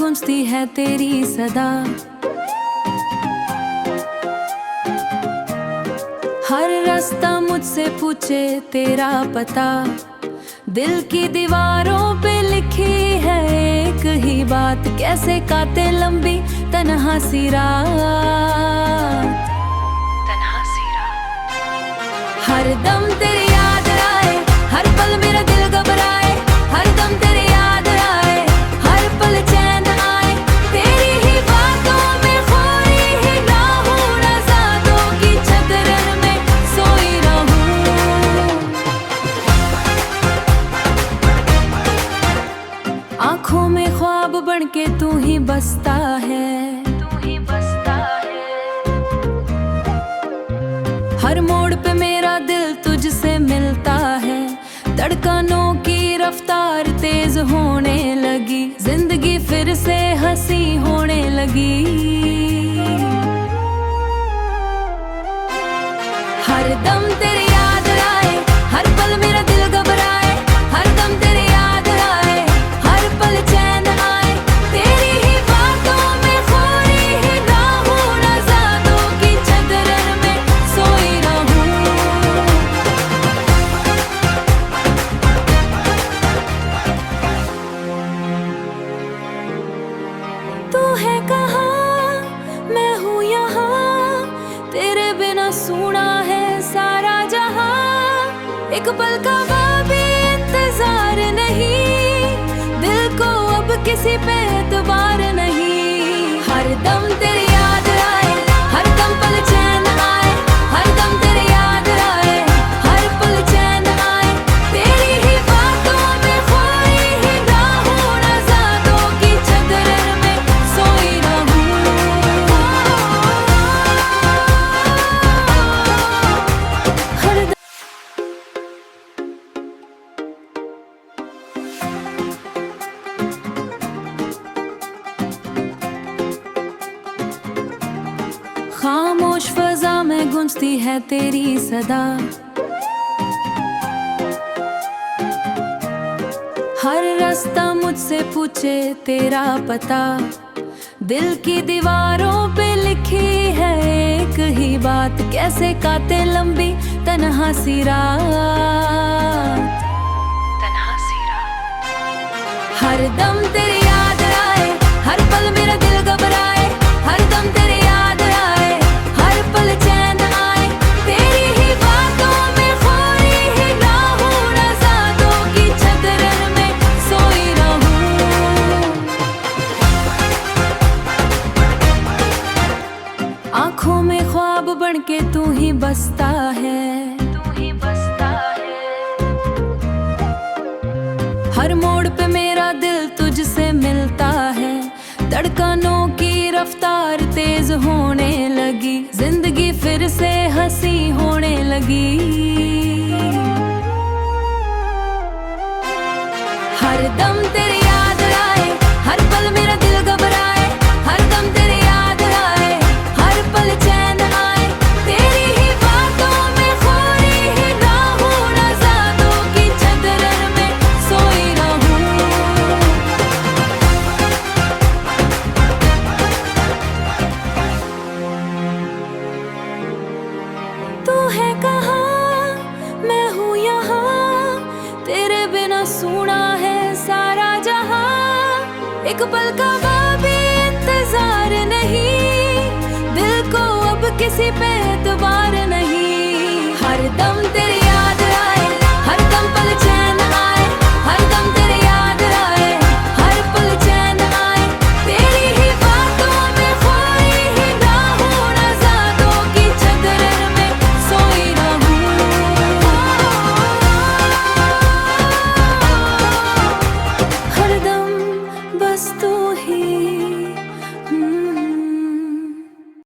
गूंजती है तेरी सदा। हर रास्ता मुझसे पूछे तेरा पता, दिल की दीवारों पे लिखी है एक ही बात, कैसे काटे लंबी तन्हा सी रात। हर दम तेरी याद आए, हर पल मेरा दिल घबराए, हर दम तेरी याद आए, हर पल चैन आए, तेरी ही बातों में खोई ही ना हूँ, नज़ारों की चदरन में सोई रहूं। आँखों में ख्वाब बन के तू ही बसता है, हर मोड़ पे मेरा दिल तुझसे मिलता है। धड़कनों की रफ्तार तेज होने लगी, जिंदगी फिर से हंसी होने लगी। हर दम तेरी याद आए, हर पल मेरा दिल घबराए, हर दम तेरी याद आए, हर पल चैन आए, तेरी ही बातों में खोई ही ना हूँ, नज़ारों की चदरन में सोई रहूं। तू है कहाँ, मैं हूँ यहाँ, तेरे बिना सूना है सारा जहां। एक पल का भी इंतजार नहीं, दिल को अब किसी पे एतबार नहीं। हर दम तेरी याद आए, हर दम पल चैन आए, हर दम तेरी याद आए, हर पल चैन आए, तेरी ही बातों में खोई ही ना हूँ, नज़ारों की चदरन में सोई रहूं। हर खामोश फजा में गूंजती है तेरी सदा। हर रास्ता मुझसे पूछे तेरा पता, दिल की दीवारों पे लिखी है एक ही बात, कैसे काटे लंबी तन्हा सी रात। हर दम तेरी याद आए, हर पल मेरा दिल घबराए, हर दम तेरी याद आए, हर पल चैन आए, तेरी ही बातों में खोई ही ना हूँ, नज़ारों की चदरन में सोई रहूं। आँखों में ख्वाब बन के तू ही बसता है, हर मोड़ पे मेरा दिल तुझसे मिलता है। धड़कनों की रफ्तार तेज होने लगी, जिंदगी फिर से हंसी होने लगी। हर दम तेरी याद आए, हर पल मेरा दिल घबराए, हर दम तेरी याद आए, हर पल चैन आए, तेरी ही बातों में खोई ही ना हूँ, नज़ारों की चदरन में सोई रहूं। तू है कहाँ, मैं हूँ यहाँ, तेरे बिना सूना है सारा जहां। एक पल का भी इंतजार नहीं, दिल को अब किसी पे एतबार नहीं। हर दम तेरी